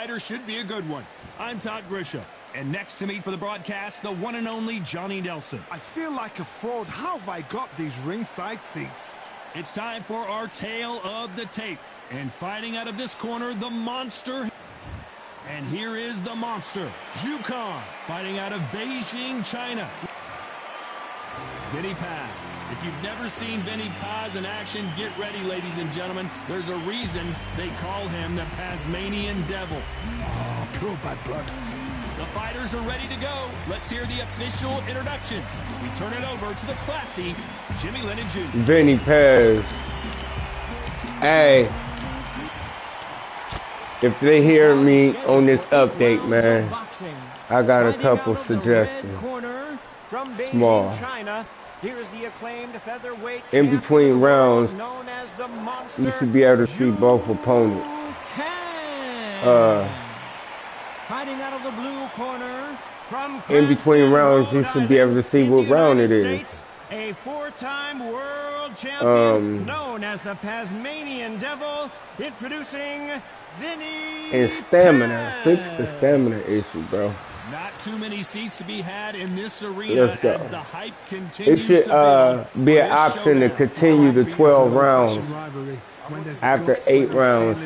fighter should be a good one. I'm Todd Grisham, and next to me for the broadcast, the one and only Johnny Nelson. I feel like a fraud. How have I got these ringside seats? It's time for our tale of the tape. And fighting out of this corner, the monster. And here is the monster, Zhu Khan, fighting out of Beijing, China. Vinny Paz. If you've never seen Vinny Paz in action, get ready, ladies and gentlemen. There's a reason they call him the Tasmanian Devil. Oh, pure bad blood. The fighters are ready to go. Let's hear the official introductions. We turn it over to the classy Jimmy Lennon Jr. Vinny Paz. Hey. If they hear me on this update, man, I got a couple suggestions. Small. In between rounds, you should be able to see both opponents. Fighting out of the blue corner from in between rounds, you should be able to see what round it is. A four-time world champion known as the Tasmanian Devil, introducing Vinny and stamina. Paz. Fix the stamina issue, bro. Not too many seats to be had in this arena. Let's go. As the hype continues. It should to be an option to continue the 12 rounds after 8 rounds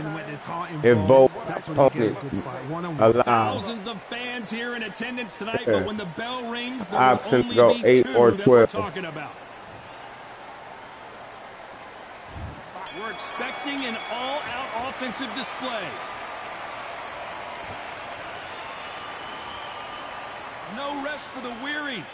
if both opponents allow. Thousands of fans here in attendance tonight, but when the bell rings, there option will to go only be 8 two or that we're 12. talking about. We're expecting an all-out offensive display. No rest for the weary.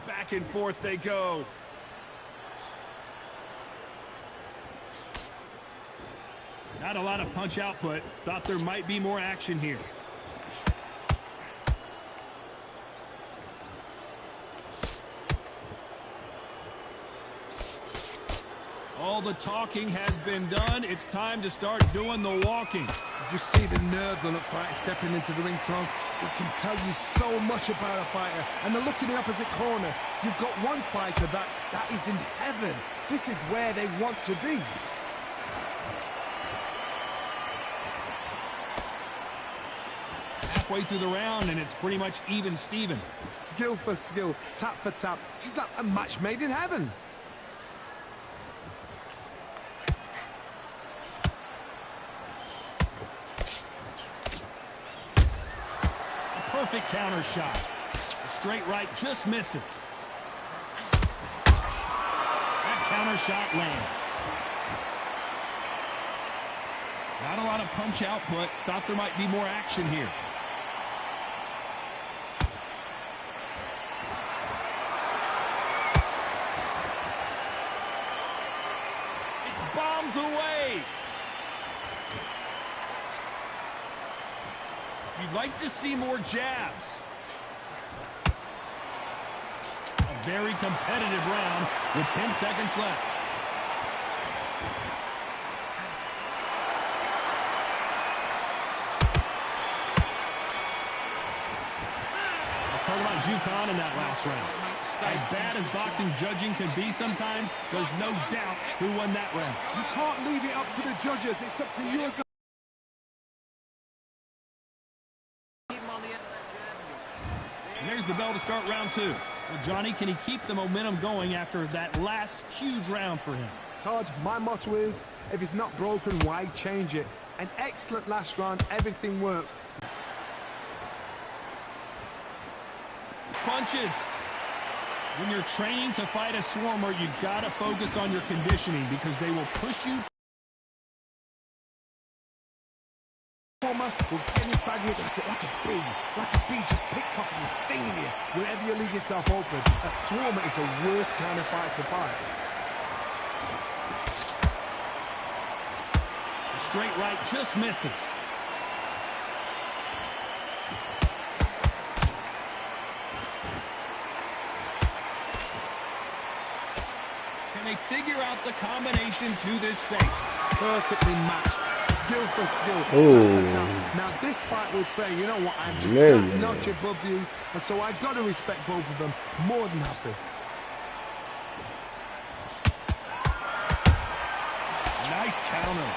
Back and forth they go. Not a lot of punch output. Thought there might be more action here. All the talking has been done. It's time to start doing the walking. Did you see the nerves on a fighter stepping into the ring, Tom? It can tell you so much about a fighter. And then look in the opposite corner. You've got one fighter that is in heaven. This is where they want to be. Halfway through the round, and it's pretty much even Steven. Skill for skill, tap for tap. She's like a match made in heaven. Perfect counter shot. The straight right just misses. That counter shot lands. Not a lot of punch output. Thought there might be more action here. It's bombs away. You'd like to see more jabs. A very competitive round with 10 seconds left. Let's talk about Zhu Khan in that last round. As bad as boxing judging can be sometimes, there's no doubt who won that round. You can't leave it up to the judges. It's up to you as a... And there's the bell to start round 2. Well, Johnny, can he keep the momentum going after that last huge round for him? Todd, my motto is, if it's not broken, why change it? An excellent last round, everything works. Punches. When you're training to fight a swarmer, you've got to focus on your conditioning because they will push you. Will get inside you like a bee just pickpocketing, stinging you wherever you leave yourself open. A swarmer is the worst kind of fight to fight. The straight right just misses. Can they figure out the combination to this safe? Perfectly matched. skill for skill, Ooh. tap for tap. Now this fight will say, you know what, I'm just Yeah. that notch above you, and so I've got to respect both of them. More than happy. Nice counter.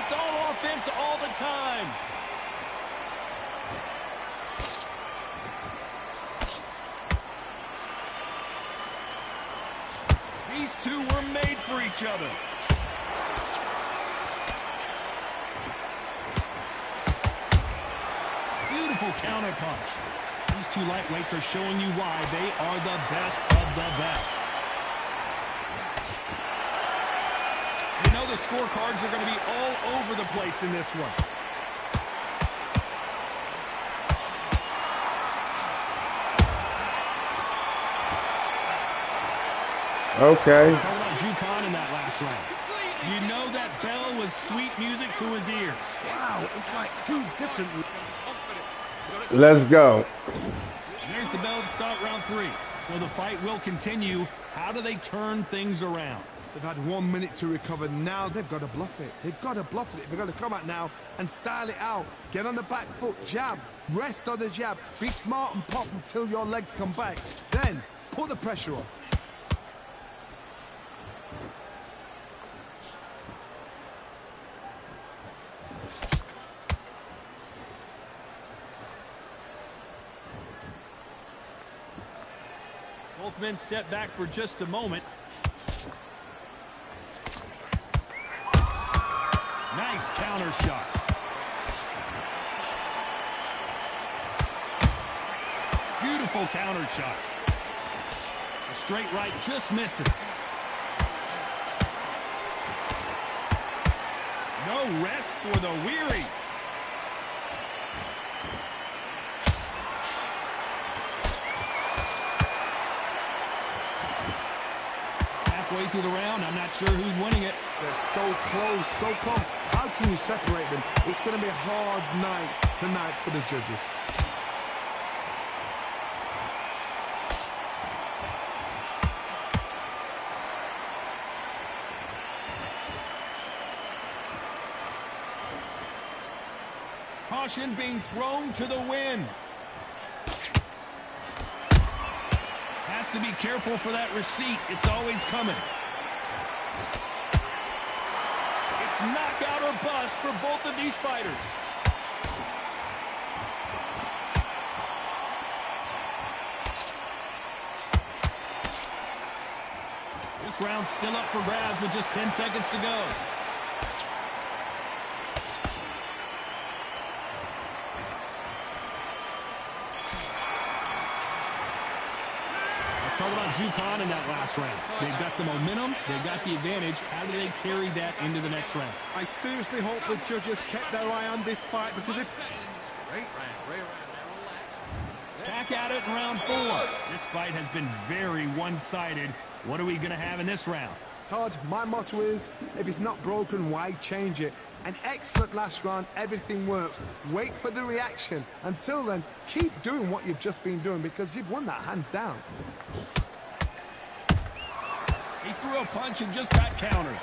It's all offense all the time. These two were made for each other. Beautiful counter punch. These two lightweights are showing you why they are the best of the best. You know the scorecards are going to be all over the place in this one. Okay. Let's talk about Jukan in that last round. You know that bell was sweet music to his ears. Wow, it's like two different... Let's go. There's the bell to start round 3. So the fight will continue. How do they turn things around? They've had 1 minute to recover. Now they've got to bluff it. They've got to bluff it. They've got to come out now and style it out. Get on the back foot, jab, rest on the jab. Be smart and pop until your legs come back. Then put the pressure on. Both men step back for just a moment. Nice counter shot. Beautiful counter shot. The straight right just misses. No rest for the weary. Halfway through the round, I'm not sure who's winning it. They're so close, so close. How can you separate them? It's going to be a hard night tonight for the judges. Caution being thrown to the wind. Has to be careful for that receipt. It's always coming. It's knockout or bust for both of these fighters. This round's still up for grabs with just 10 seconds to go. Talk about Jukan in that last round. They've got the momentum. They've got the advantage. How do they carry that into the next round? I seriously hope the judges kept their eye on this fight, because if... Back at it in round 4. This fight has been very one-sided. What are we going to have in this round? Todd, my motto is, if it's not broken, why change it? An excellent last round, everything works. Wait for the reaction. Until then, keep doing what you've just been doing, because you've won that hands down. He threw a punch and just got countered.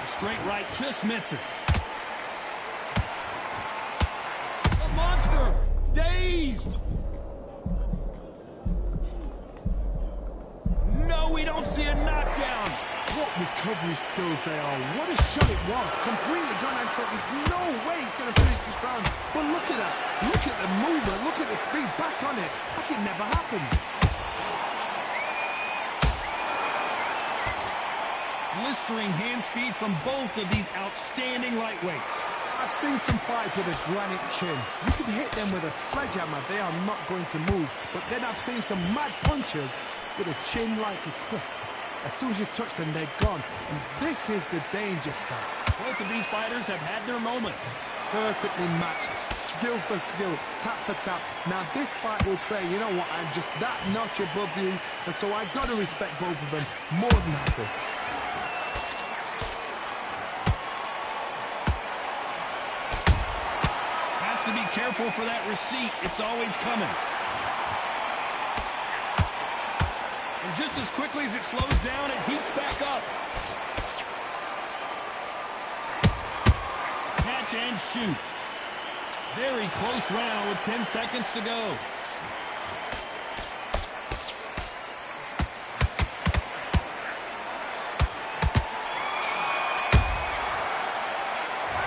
The straight right just misses. The monster, dazed. No, we don't see a knockdown. What recovery skills they are. What a shot it was. Completely gone. I thought there's no way he's going to finish this round. But look at that. Look at the movement. Look at the speed. Back on it. Like it never happened. Blistering hand speed from both of these outstanding lightweights. I've seen some fights with a granite chin. You can hit them with a sledgehammer. They are not going to move. But then I've seen some mad punchers with a chin like a crisp. As soon as you touch them, they're gone. And this is the danger spot. Both of these fighters have had their moments. Perfectly matched. Skill for skill. Tap for tap. Now this fight will say, you know what, I'm just that notch above you. And so I've got to respect both of them. More than happy. Has to be careful for that receipt. It's always coming. And just as quickly as it slows down, it heats back up. Catch and shoot. Very close round with 10 seconds to go.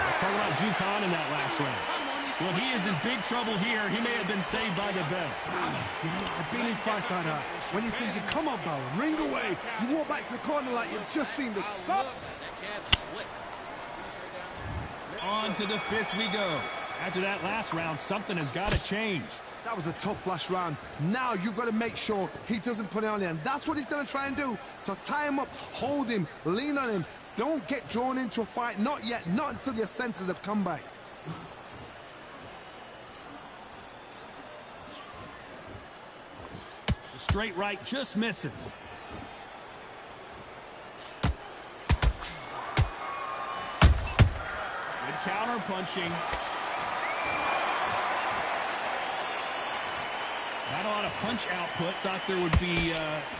Let's talk about Jukan in that last round. Well, he is in big trouble here. He may have been saved by the bell. You know, I've been in fights like that. When you're thinking, come on, Bowen, ring away. You walk back to the corner like you've just seen the sun. On to the fifth we go. After that last round, something has got to change. That was a tough last round. Now you've got to make sure he doesn't put it on him. That's what he's going to try and do. So tie him up, hold him, lean on him. Don't get drawn into a fight. Not yet. Not until your senses have come back. The straight right just misses. Good counter punching. Not a lot of punch output. Thought there would be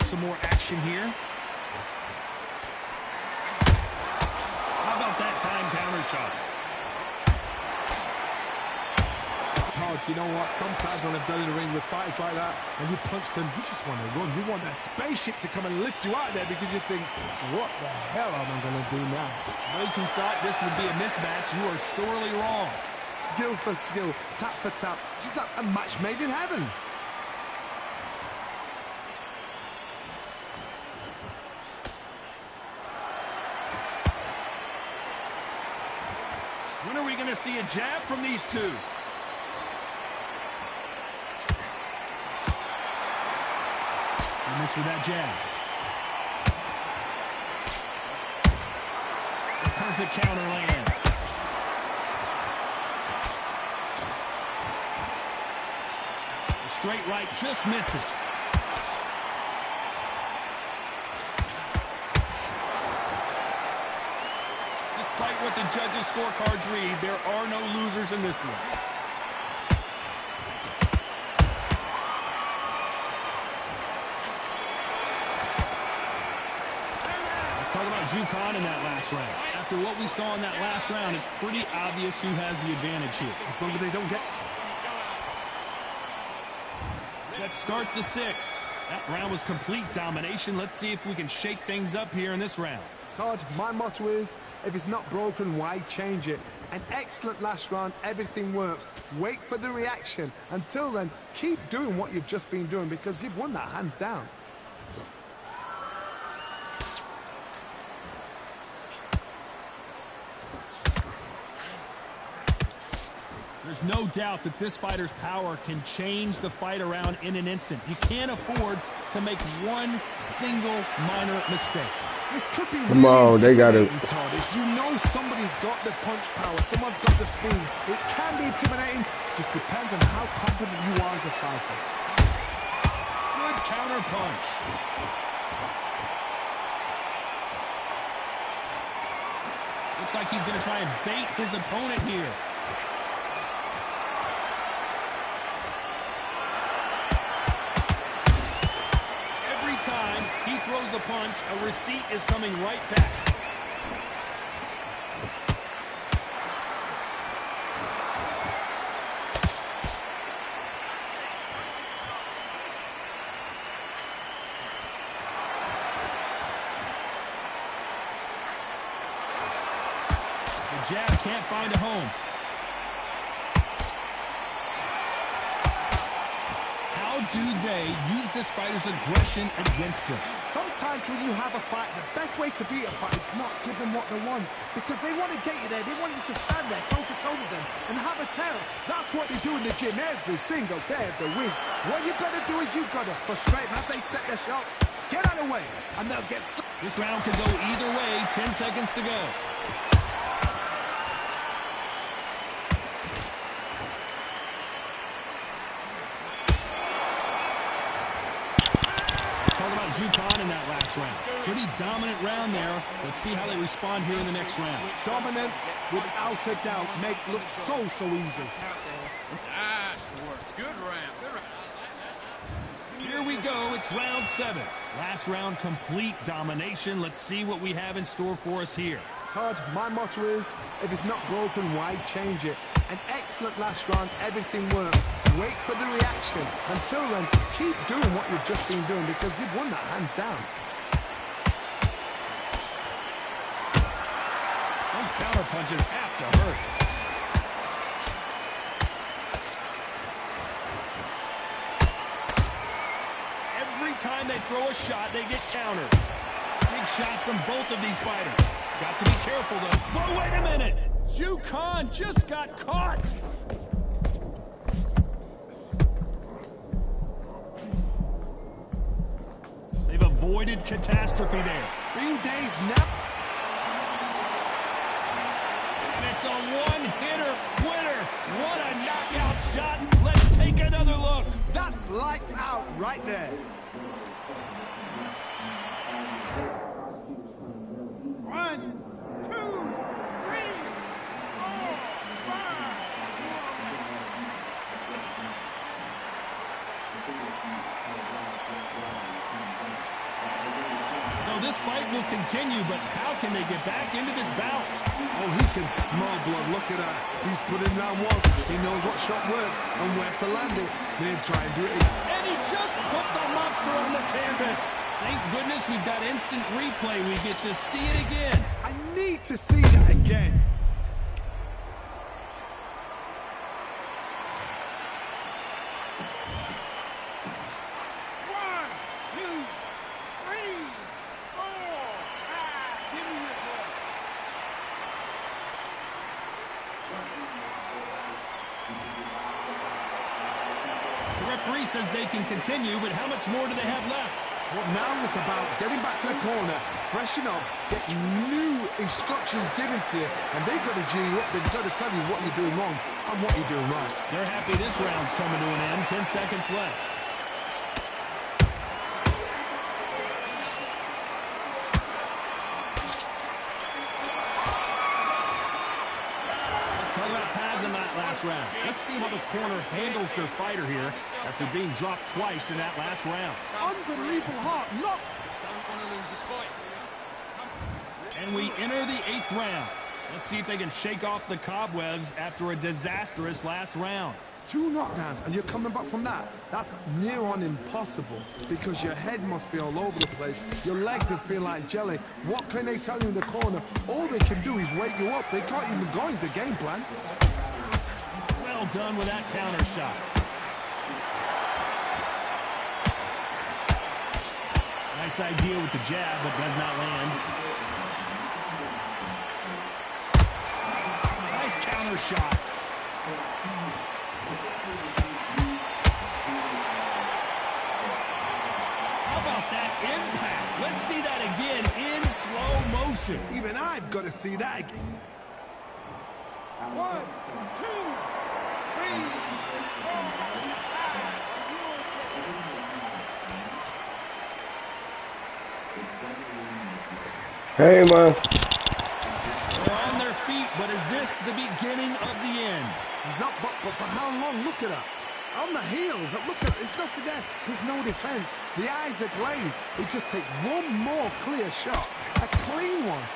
some more action here. How about that time counter shot? Todd, you know what? Sometimes when I've done in the ring with fighters like that, and you punch them, you just want to run. You want that spaceship to come and lift you out there because you think, what the hell am I going to do now? Those who thought this would be a mismatch, you are sorely wrong. Skill for skill, tap for tap, just like a match made in heaven. When are we going to see a jab from these two? He missed with that jab. The perfect counter lands. The straight right just misses. Despite what the judges' scorecards read, there are no losers in this one. Talk about Jukan in that last round. After what we saw in that last round, it's pretty obvious who has the advantage here. As long as they don't get... Let's start the sixth. That round was complete domination. Let's see if we can shake things up here in this round. Todd, my motto is, if it's not broken, why change it? An excellent last round, everything works. Wait for the reaction. Until then, keep doing what you've just been doing because you've won that hands down. There's no doubt that this fighter's power can change the fight around in an instant. You can't afford to make one single minor mistake. This could be Come on, they got it. Todd. If you know somebody's got the punch power, someone's got the speed, it can be intimidating. Just depends on how confident you are as a fighter. Good counter punch. Looks like he's going to try and bait his opponent here. Time he throws a punch, a receipt is coming right back. The jab can't find a home. How do they use this fighter's aggression against them? Sometimes when you have a fight, the best way to beat a fight is not give them what they want. Because they want to get you there. They want you to stand there toe-to-toe with them and have a tail. That's what they do in the gym every single day of the week. What you've got to do is you've got to frustrate them as they set their shots. Get out of the way, and they'll get... This round could go either way. 10 seconds to go. Jukan in that last round. Pretty dominant round there. Let's see how they respond here in the next round. Dominance, without a doubt, make look so easy. Nice work. Good round. Good round. Here we go. It's round 7. Last round, complete domination. Let's see what we have in store for us here. Todd, my motto is, if it's not broken, why change it? An excellent last round, everything worked. Wait for the reaction. Until then, keep doing what you've just been doing because you've won that hands down. Those counter punches have to hurt. Every time they throw a shot, they get countered. Big shots from both of these fighters. Got to be careful, though. Whoa, wait a minute! Khan just got caught! They've avoided catastrophe there. Green Day's now. And it's a one-hitter quitter. What a knockout shot. Let's take another look. That's lights out right there. One, two, three, four, five. So this fight will continue, but how can they get back into this bout? Oh, he can smell blood. Look at that. He's put in round once. He knows what shot works and where to land it. Then try and do it again. And he just put the monster on the canvas. Thank goodness we've got instant replay. We get to see it again. I need to see that again. One, two, three, four, five. Give me your blood. The referee says they can continue, but how much more do they have left? Well, now it's about getting back to the corner, freshen up, get new instructions given to you, and they've got to G you up. They've got to tell you what you're doing wrong and what you're doing right. They're happy this round's coming to an end. 10 seconds left. Let's talk about Paz in that last round. Let's see how the corner handles their fighter here after being dropped twice in that last round. Unbelievable heart. Look. Don't want to lose this fight. And we enter the 8th round. Let's see if they can shake off the cobwebs after a disastrous last round. 2 knockdowns, and you're coming back from that. That's near on impossible because your head must be all over the place. Your legs will feel like jelly. What can they tell you in the corner? All they can do is wake you up. They can't even go into game plan. Well done with that counter shot. Nice idea with the jab, but does not land. Nice counter shot. How about that impact? Let's see that again in slow motion. Even I've got to see that again. 1, 2, 3, 4, 5. Hey, man. They're on their feet, but is this the beginning of the end? He's up, but for how long? Look at that. On the heels. Look at it. There's nothing there. There's no defense. The eyes are glazed. It just takes one more clear shot. A clean one.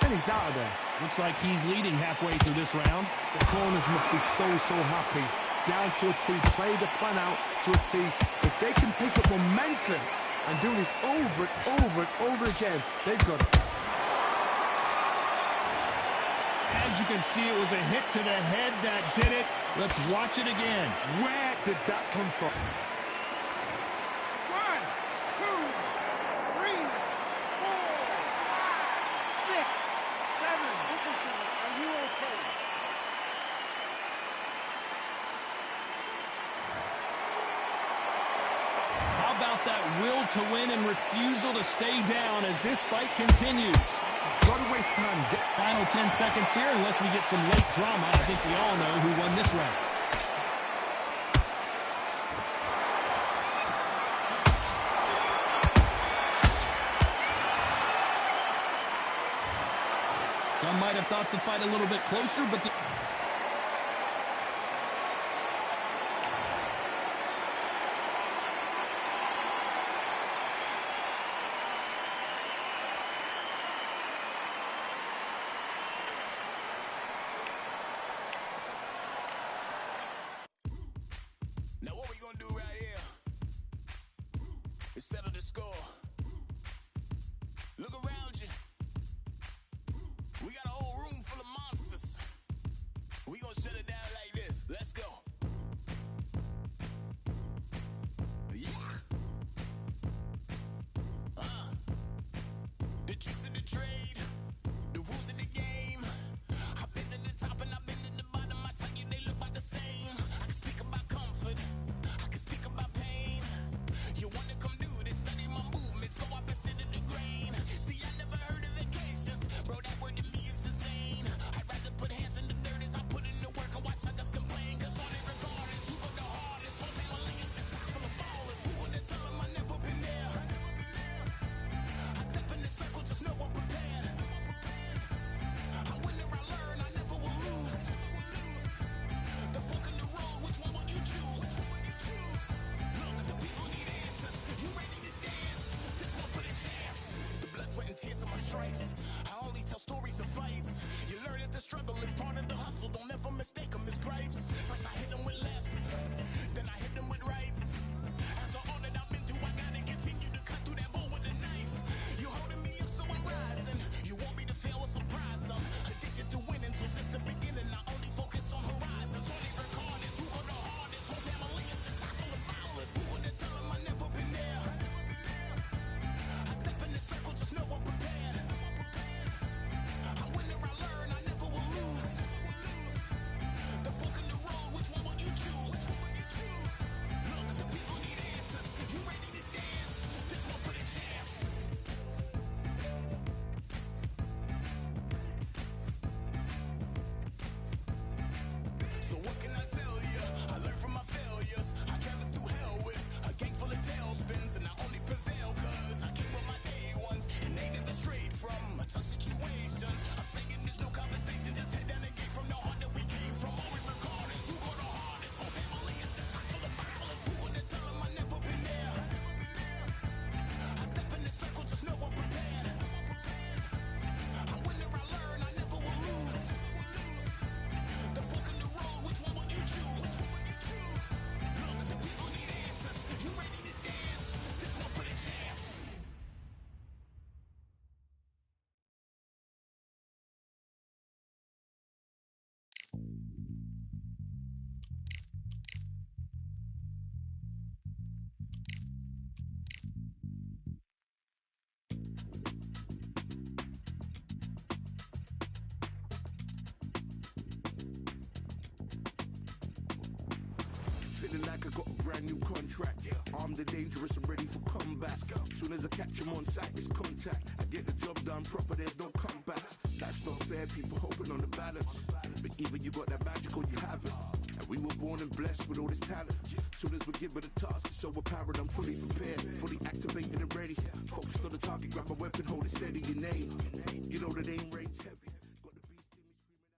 And he's out of there. Looks like he's leading halfway through this round. The corners must be so happy. Down to a T. Play the plan out to a T. If they can pick up momentum and do this over and over again, they've got it. As you can see, it was a hit to the head that did it. Let's watch it again. Where did that come from? 1, 2, 3, 4, 5, 6, 7. Listen to me. Are you okay? How about that will to win and refusal to stay down as this fight continues? Gotta waste time. Final 10 seconds here, unless we get some late drama. I think we all know who won this round. Some might have thought the fight a little bit closer, but the settle the score. Look around you. We got a whole room full of monsters. We gonna shut it down like this. Let's go. Yeah. The tricks of the trade, the rules of the game. I've been to the top and I've been to the bottom. I tell you they look about the same. I can speak about comfort, I can speak about pain. You wanna come do this, study my movements, go opposite of the grain. See, I never heard of vacations, bro, that word to me is insane. I'd rather put hands in the dirt as I put in the work and watch suckers complain. Cause on it regardless, who go the hardest, whole family is the top full of ballers. Who would tell them I never been there? I step in the circle, just know I'm prepared. I win or I learn, I never will lose. The fork in the road, which one will you choose? Look, the people need answers. You ready to dance? This one for the champs. The blood, sweat, and tears of my stripes. I only tell stories of fights. You learn that the struggle is part of the hustle. Don't ever mistake them as gripes. First I hit them with lefts, then I hit them with rights. After all that I've been through, I gotta continue to cut through that bull with a knife. You holding me up, so I'm rising. You want me to fail or surprise them. Addicted to winning, so since the beginning, I only focus on horizons. All they record is who go the hardest. Whole family is the top full of ballers. Who would tell them I never been there? I step in the circle, just know I'm prepared. I win or I learn, I never will lose. The fork in the road, which one will you choose? Look, the people need answers. You ready to dance? This one for the champs. So what can I tell you? I learned from my failures. I traveled through hell with a gang full of tailspins, and I only prevail cause I came with my day ones and they never strayed from tough situations. I'm saying there's no conversation, just head down and get from the heart that we came from. All we record is who go the hardest. Whole family is the top full of ballers. Who would tell them I never been there? I step in the circle, just know I'm prepared. I win or I learn, I never will lose. The fork in the road, which one will you choose? Look, the people need answers. You ready to dance? This one for the champs. Feeling like I got a brand new contract. Armed and dangerous and ready for comeback. Soon as I catch him on sight, it's contact. I get the job done proper, there's no comebacks. Life's not fair, people hoping on the balance. But either you got that magic or you haven't. And we were born and blessed with all this talent. Soon as we're given a task, it's so apparent I'm fully prepared, fully activated and ready. Focused on the target, grab my weapon, hold it steady, your name. You know that aim rain's heavy. Got the beast in me screaming out.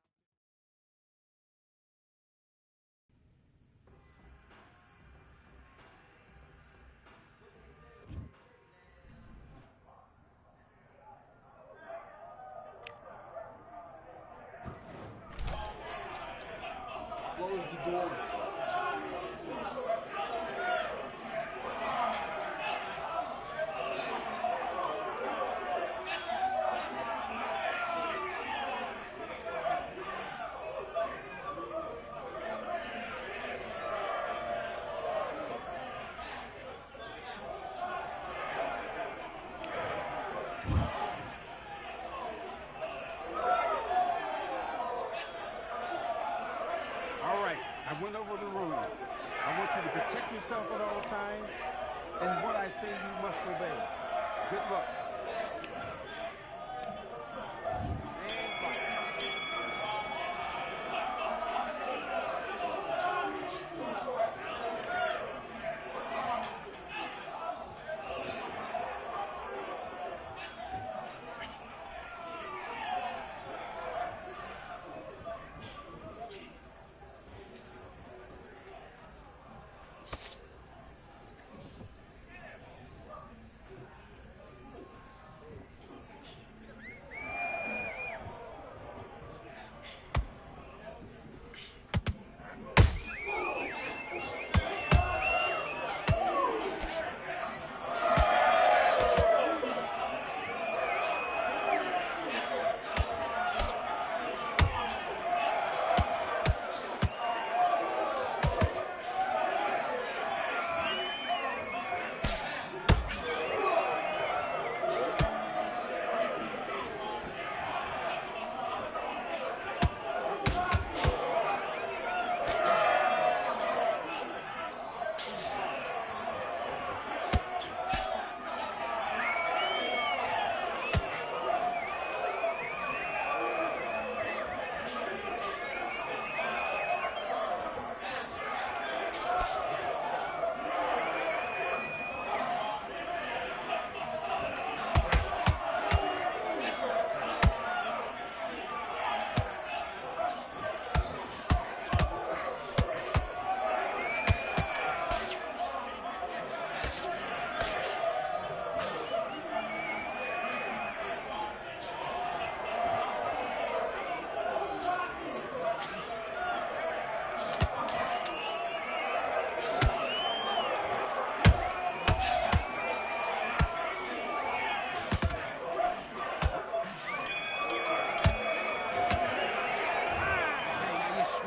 Close the door. I went over the rules. I want you to protect yourself at all times, and what I say you must obey. Good luck.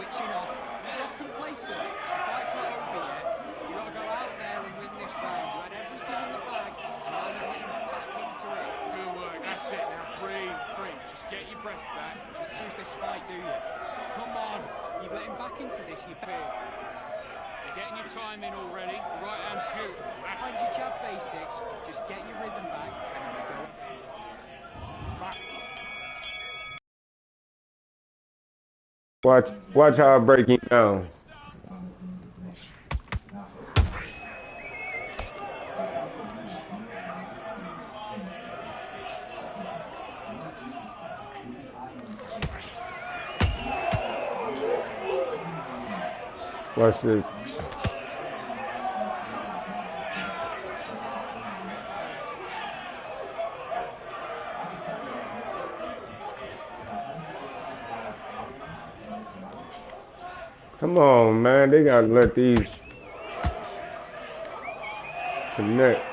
switching off. You're not complacent. The fight's not over yet. You've got to go out there and win this round. You had everything in the bag, and now you're getting back into it. Good work, that's it now. Breathe, breathe. Just get your breath back. Just lose this fight, do you? Come on. You're getting back into this, you feel. You're getting your time in already. The right hand's beautiful. That's Find your jab basics. Just get your rhythm back, and then we go. Back. Watch how I break him down. Watch this. Come on, man. They gotta let these connect.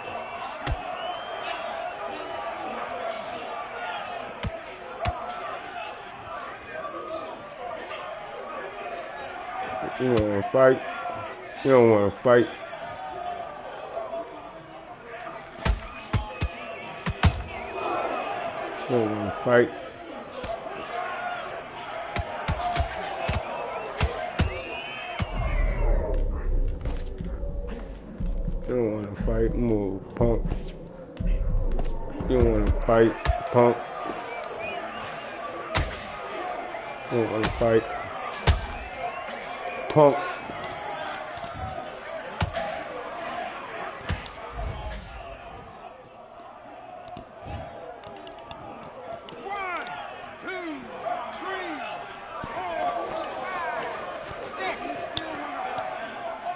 You don't want to fight. You don't want to fight. You don't want to fight. You don't want to fight. Move, punk. You don't want to fight, punk. You don't want to fight. Punk.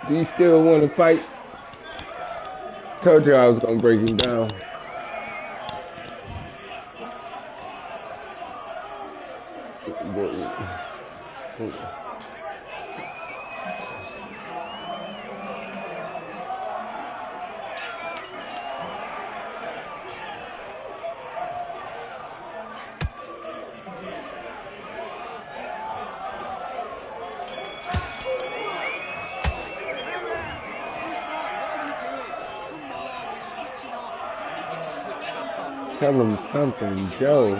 Do you still want to fight? Told you I was gonna break him down. Tell him something, Joe.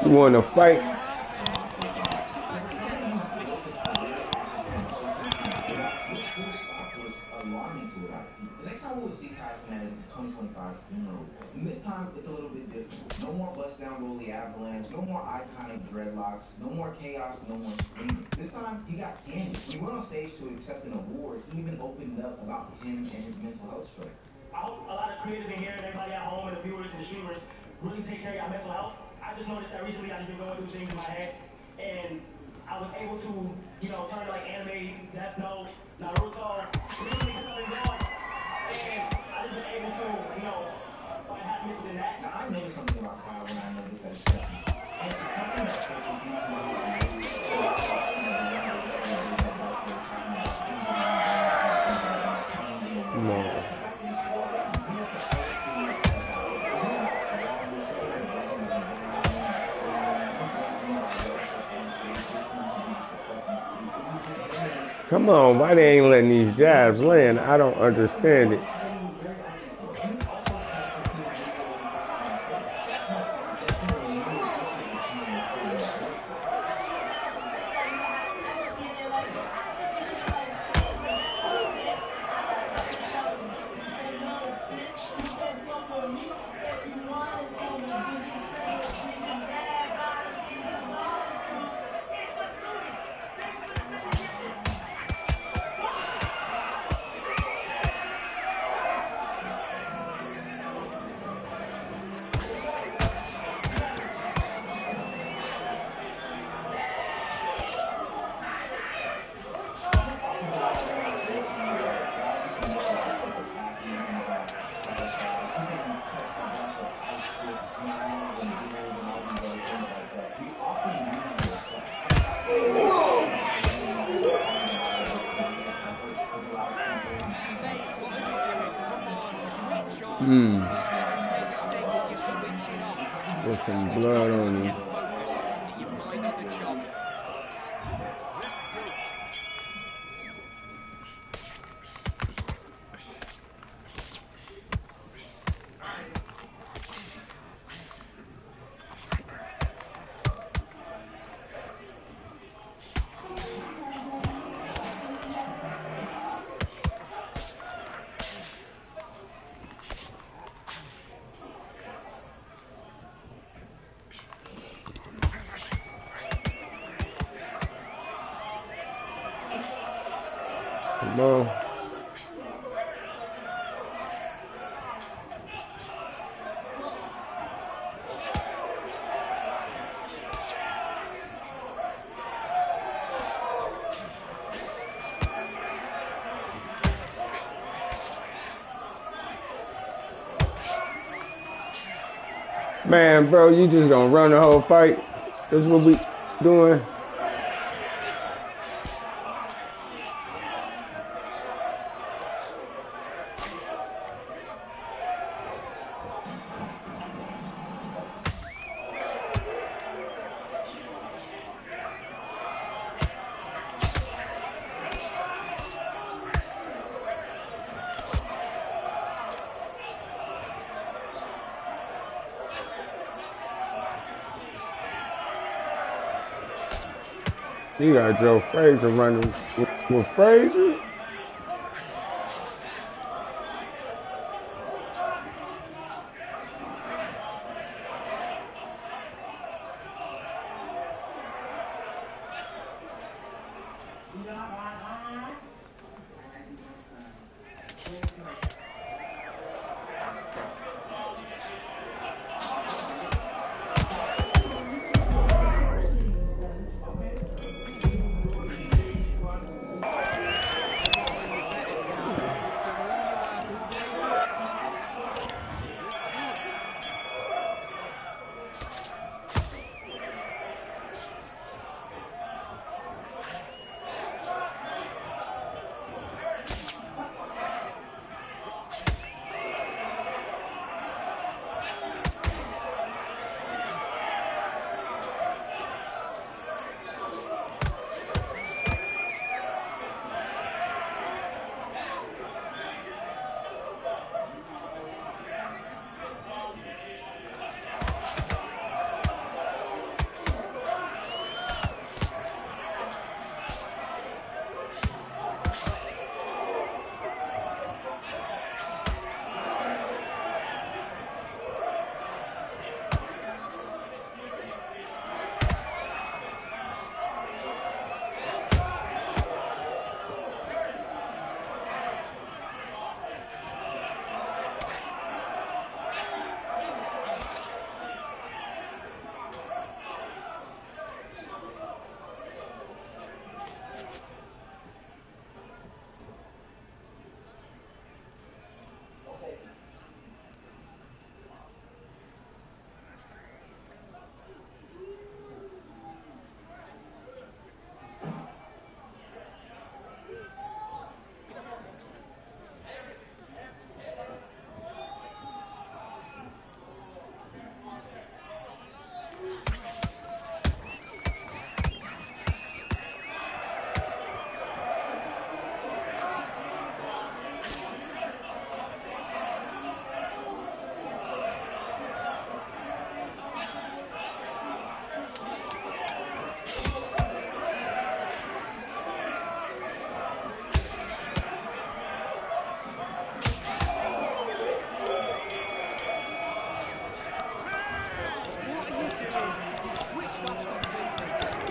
You want to fight? The next time we will see Kai Cenat is in 2025 our funeral. And this time, it's a little bit different. No more bust down Rolly Avalanche, no more iconic dreadlocks, no more chaos, no more screaming. This time, he got candid. When he went on stage to accept an award, he even opened up about him and his mental health struggle. I hope a lot of creators in here and everybody at home and the viewers and the streamers really take care of your mental health. I just noticed that recently I've just been going through things in my head, and I was able to, turn to like anime, Death Note, Naruto, really because I've been going, and I just been able to, find happiness within that. Now, I noticed something about Kyle when I noticed that acceptance. And it's something that's taken into No. Come on, why they ain't letting these jabs land? I don't understand it. Put some blood on you. Come on. Man, bro, you just gonna run the whole fight? This is what we doing? You got Joe Frazier running with Frazier.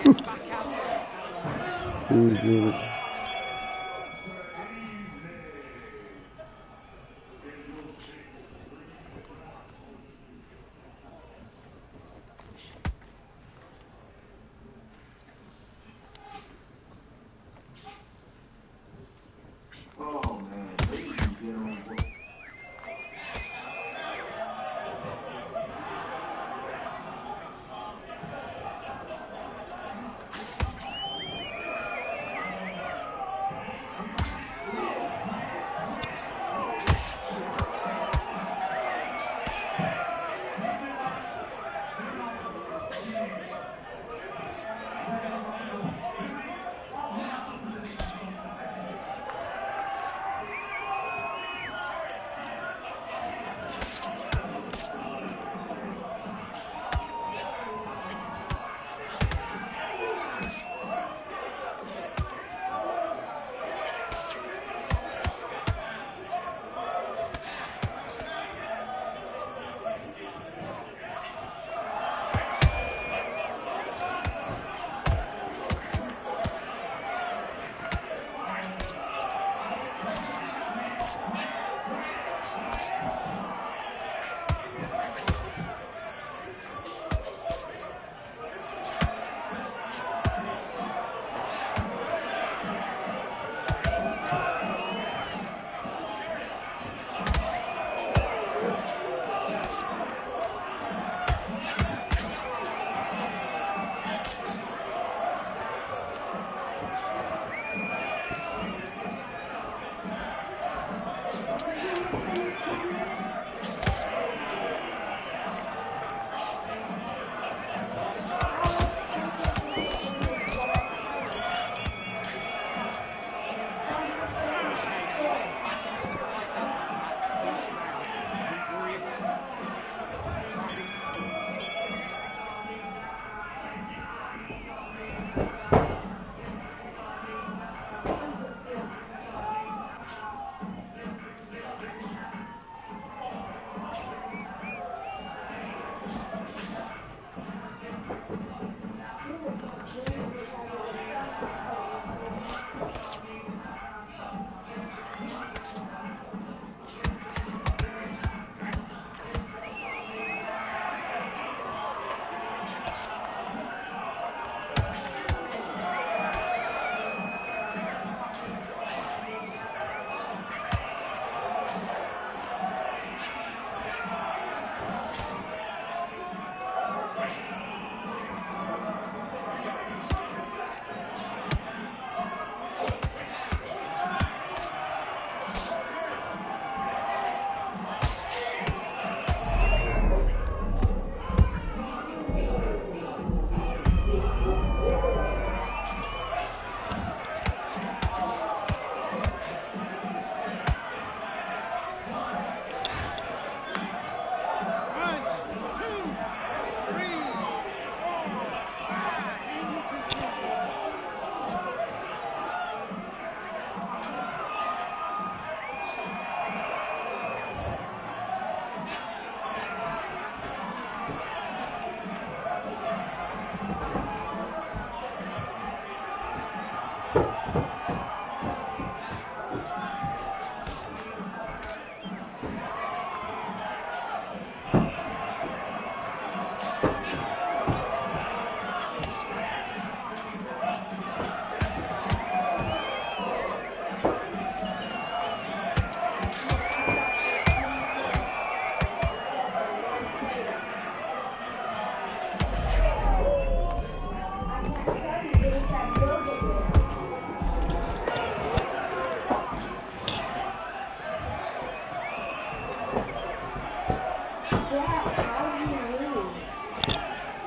Get back out there. Oh man, ladies and gentlemen.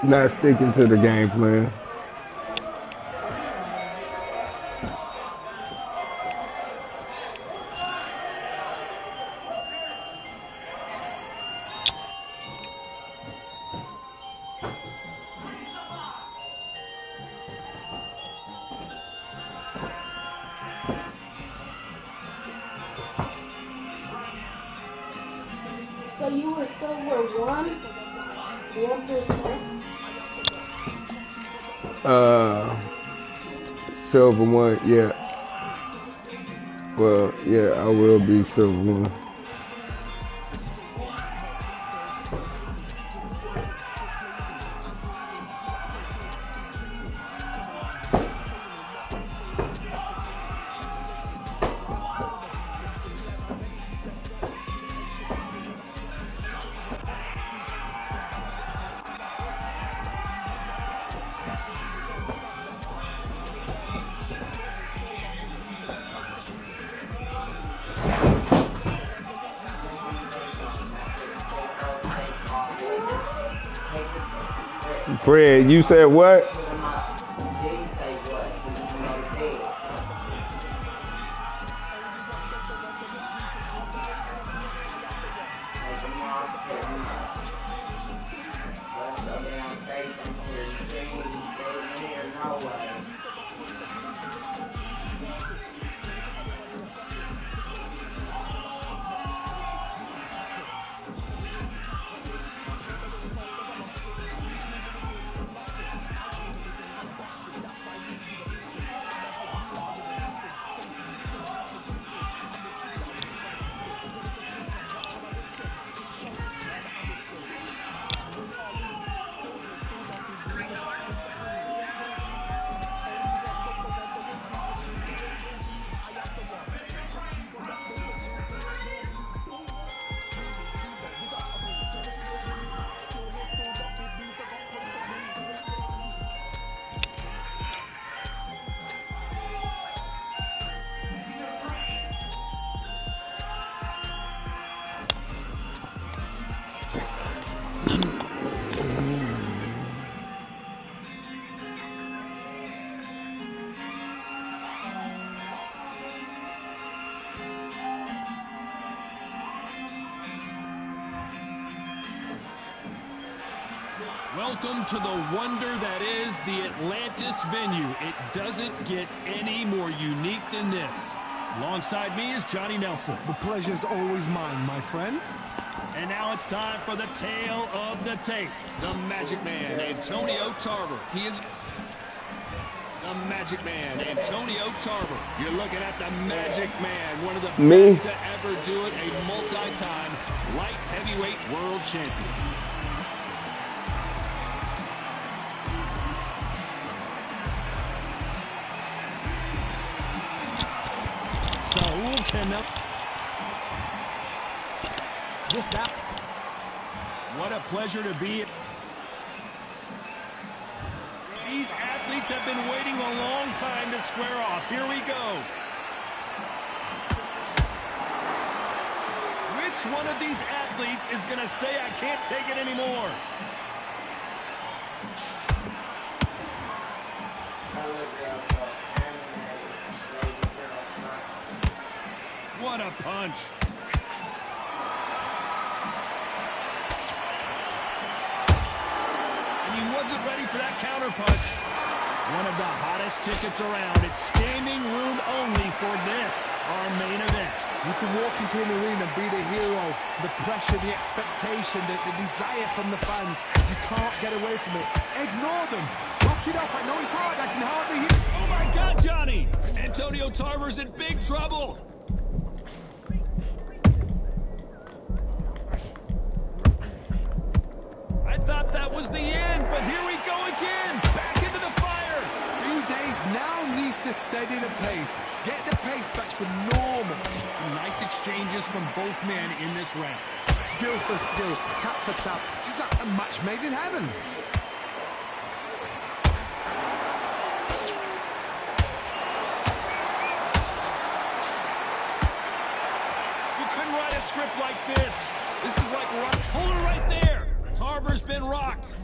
Not sticking to the game plan. So you were silver 1%? Silver one, yeah. Well, yeah, I will be silver one. Fred, you said what? Welcome to the wonder that is the Atlantis venue. It doesn't get any more unique than this. Alongside me is Johnny Nelson. The pleasure's always mine, my friend. And now it's time for the tale of the tape. The Magic Man, Antonio Tarver. He is the Magic Man, Antonio Tarver. You're looking at the Magic Man, one of the best to ever do it, a multi-time light heavyweight world champion. What a pleasure to be. These athletes have been waiting a long time to square off. Here we go. Which one of these athletes is going to say, I can't take it anymore? What a punch. And he wasn't ready for that counter punch. One of the hottest tickets around. It's standing room only for this, our main event. You can walk into an arena and be the hero. The pressure, the expectation, the desire from the fans. You can't get away from it. Ignore them. Rock it up. I know it's hard. I can hardly hear. Oh my God, Johnny! Antonio Tarver's in big trouble. I thought that was the end, but here we go again. Back into the fire. New Days now needs to steady the pace. Get the pace back to normal. Some nice exchanges from both men in this round. Skill for skill, tap for tap. She's like a match made in heaven. You couldn't write a script like this. This is like rock. Hold it right there. Tarver's been rocked.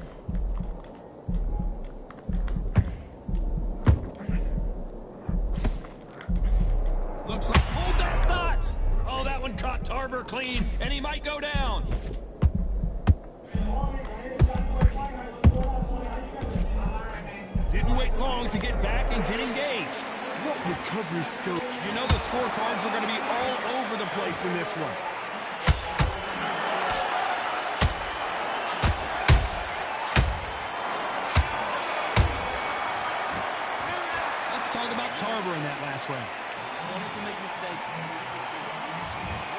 Looks like, hold that thought. Oh, that one caught Tarver clean, and he might go down. Didn't wait long to get back and get engaged. What recovery skill. You know the scorecards are going to be all over the place in this one. Tarver in that last round? Starting to make mistakes.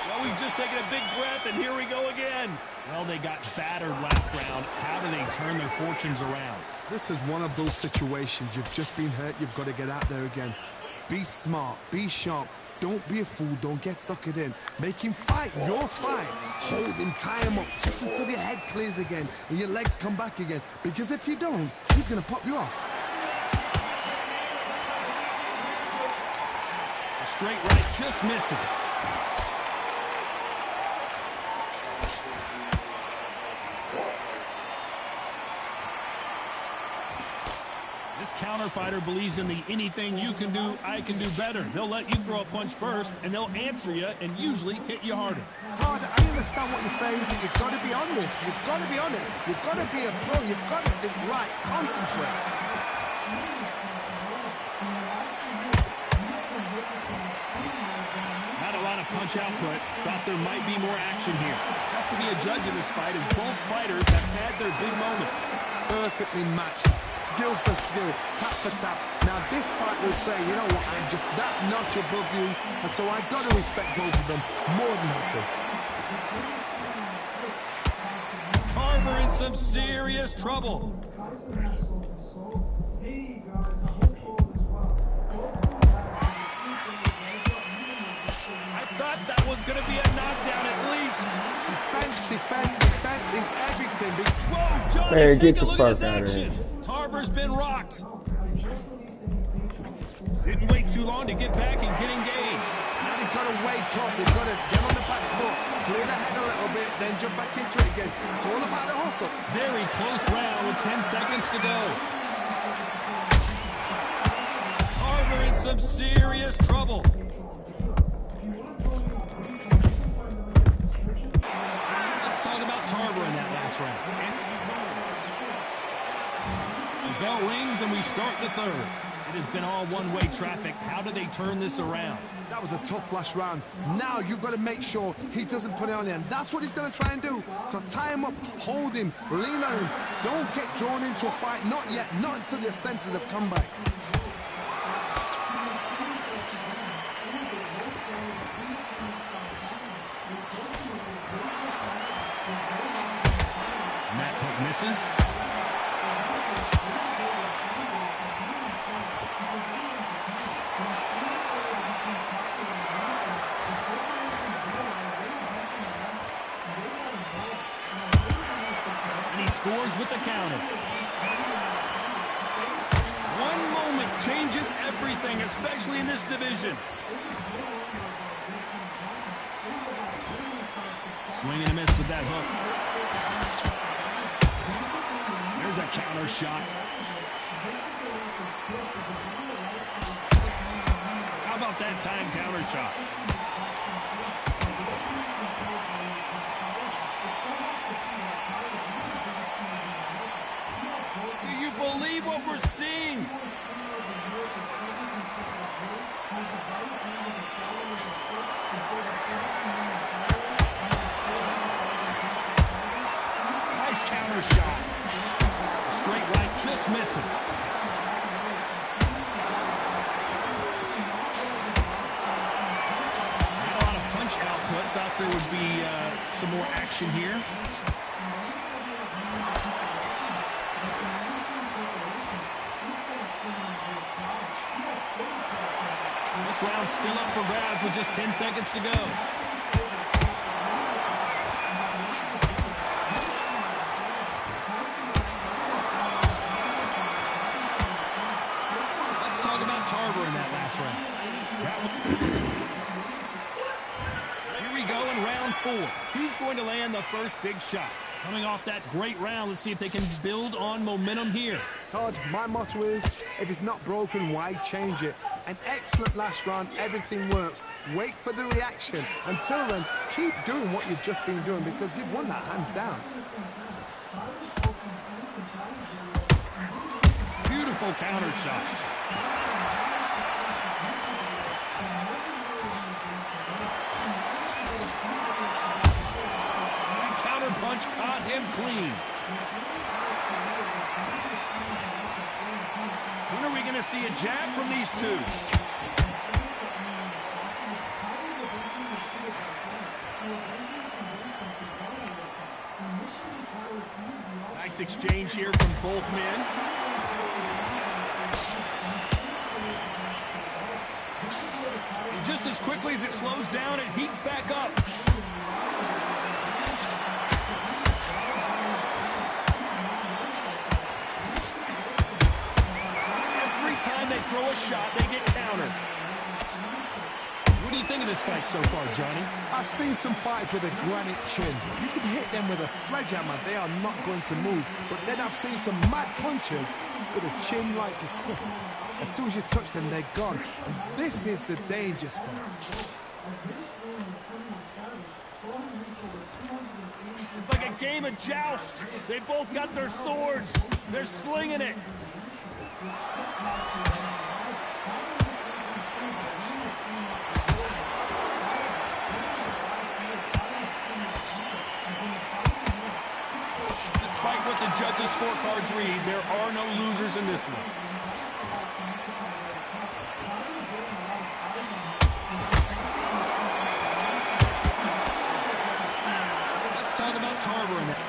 Well, we've just taken a big breath, and here we go again. Well, they got battered last round. How do they turn their fortunes around? This is one of those situations. You've just been hurt. You've got to get out there again. Be smart. Be sharp. Don't be a fool. Don't get suckered in. Make him fight your fight. Hold him, tie him up, just until your head clears again and your legs come back again. Because if you don't, he's going to pop you off. A straight right just misses. This counter fighter believes in the anything you can do, I can do better. They'll let you throw a punch first, and they'll answer you and usually hit you harder. Todd, I understand what you're saying, but you've got to be on this. You've got to be on it. You've got to be a pro. You've got to think right. Concentrate. Not a lot of punch output. Thought there might be more action here. Tough to be a judge in this fight as both fighters have had their big moments. Perfectly matched. Skill for skill, tap for tap. Now this fight will say, you know what, I'm just that notch above you, and so I've got to respect both of them more than happy. Tarver in some serious trouble. I thought that was going to be a knockdown at least. Defense is everything. Whoa, Johnny, Man, take get a the look at this fuck out of action. here. Tarver's been rocked. Didn't wait too long to get back and get engaged. Now you've got to wake up, you've got to get on the back foot, clear the head a little bit, then jump back into it again. It's all about the hustle. Very close round with 10 seconds to go. Tarver in some serious trouble. Let's talk about Tarver in that last round. The bell rings and we start the third. It has been all one-way traffic. How do they turn this around? That was a tough last round. Now you've got to make sure he doesn't put it on you, and that's what he's going to try and do. So tie him up, hold him, lean on him. Don't get drawn into a fight. Not yet. Not until your senses have come back. And that hook misses. Scores with the counter. One moment changes everything, especially in this division. Swing and a miss with that hook. There's a counter shot. How about that time counter shot? Believe what we're seeing. Nice counter shot. Straight right just misses. Not a lot of punch output. Thought there would be some more action here. This round's still up for grabs with just 10 seconds to go. Let's talk about Tarver in that last round. Here we go in round 4. He's going to land the first big shot. Coming off that great round, let's see if they can build on momentum here. Todd, my motto is, if it's not broken, why change it? An excellent last round, everything works. Wait for the reaction. Until then, keep doing what you've just been doing because you've won that hands down. Beautiful counter shot. That counter punch caught him clean. When are we going going to see a jab from these two. Nice exchange here from both men. And just as quickly as it slows down, it heats back up. Every time they throw a shot, they get countered. What do you think of this fight so far, Johnny? I've seen some fights with a granite chin. You can hit them with a sledgehammer, they are not going to move. But then I've seen some mad punchers with a chin like a crisp. As soon as you touch them, they're gone. And this is the danger spot. It's like a game of joust. They both got their swords. They're slinging it. Despite what the judges' scorecards read, there are no losers in this one. Let's talk about Tarver in that.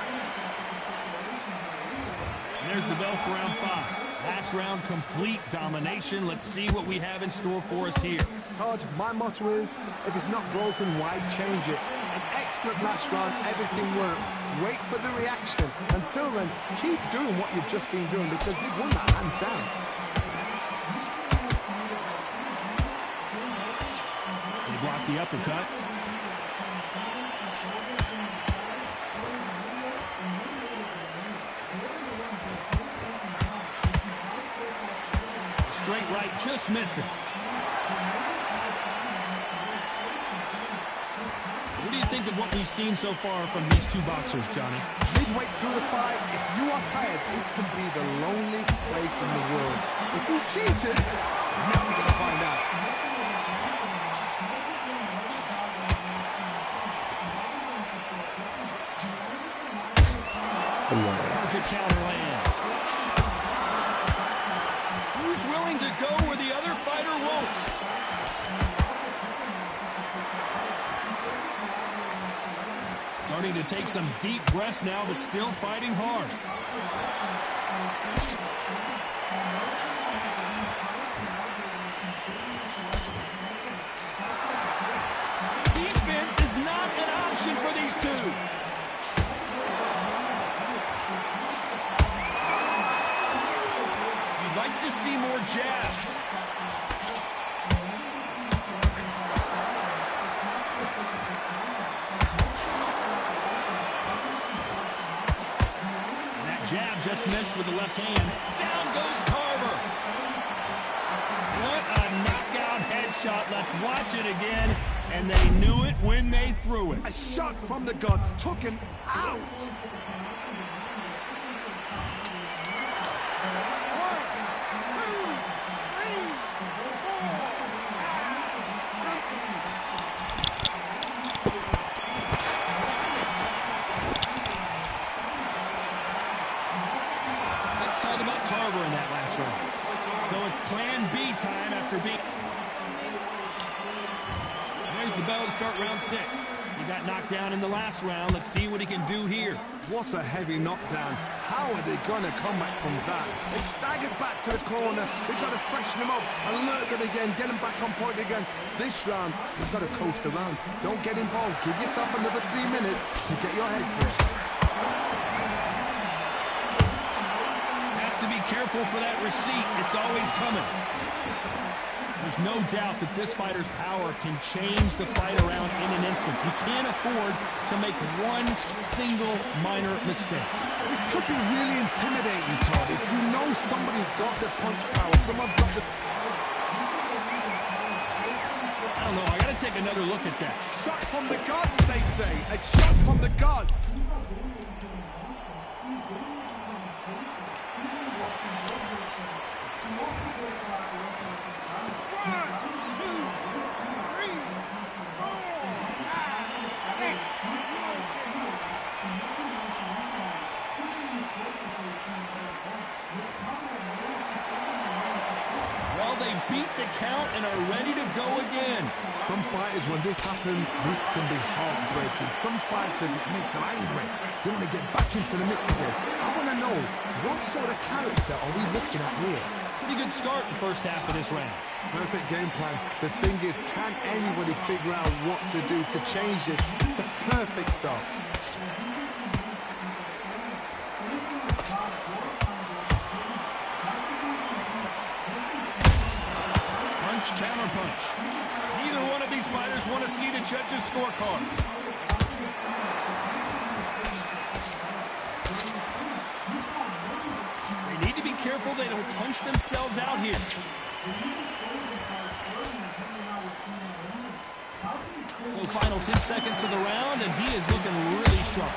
And there's the bell for round 5. Last round, complete domination. Let's see what we have in store for us here. Todd, my motto is, if it's not broken, why change it? An excellent last round, everything worked. Wait for the reaction. Until then, keep doing what you've just been doing because you've won that hands down. They block the uppercut. Straight right just misses. What do you think of what we've seen so far from these two boxers, Johnny? Midway through the fight, if you are tired, this can be the loneliest place in the world. If you cheated, now we're going to find out. Perfect counter lands. Who's willing to go where the other fighter won't? Starting to take some deep breaths now, but still fighting hard. Defense is not an option for these two. You'd like to see more jabs. Jab just missed with the left hand. Down goes Tarver. What a knockout headshot. Let's watch it again. And they knew it when they threw it. A shot from the gods took him out. Tarver in that last round. So it's plan B time after being... There's the bell to start round 6. He got knocked down in the last round. Let's see what he can do here. What a heavy knockdown. How are they going to come back from that? They staggered back to the corner. They've got to freshen them up, alert them again, get them back on point again. This round, he's got to coast around. Don't get involved. Give yourself another 3 minutes to get your head clear. To be careful for that receipt. It's always coming. There's no doubt that this fighter's power can change the fight around in an instant. You can't afford to make one single minor mistake. This could be really intimidating, Todd. If you know somebody's got the punch power, someone's got the... I don't know. I got to take another look at that. Shot from the gods, they say. A shot from the gods. beat the count and are ready to go again. Some fighters, when this happens, this can be heartbreaking. Some fighters, it makes them angry. They want to get back into the mix again. I want to know, what sort of character are we looking at here? Pretty good start in the first half of this round. Perfect game plan. The thing is, can anybody figure out what to do to change this? It's a perfect start. Punch, counter punch. Neither one of these fighters want to see the judges' scorecards. They need to be careful they don't punch themselves out here. So final 10 seconds of the round, and he is looking really sharp.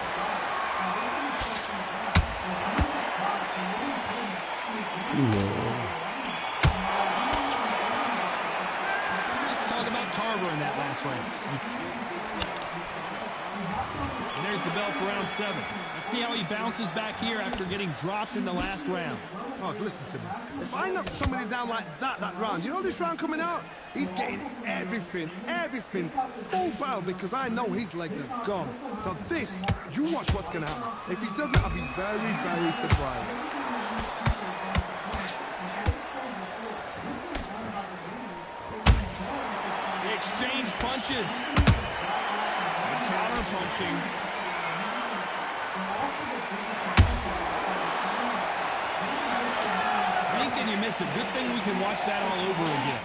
Let's talk about Tarver in that last round. And there's the bell for round 7. Let's see how he bounces back here after getting dropped in the last round. Todd, listen to me. If I knock somebody down like that round, you know this round coming out? He's getting everything, full barrel, because I know his legs are gone. So this, you watch what's going to happen. If he doesn't, I'll be very, very surprised. They exchange punches. Counter punching. Blink and you miss it. Good thing we can watch that all over again.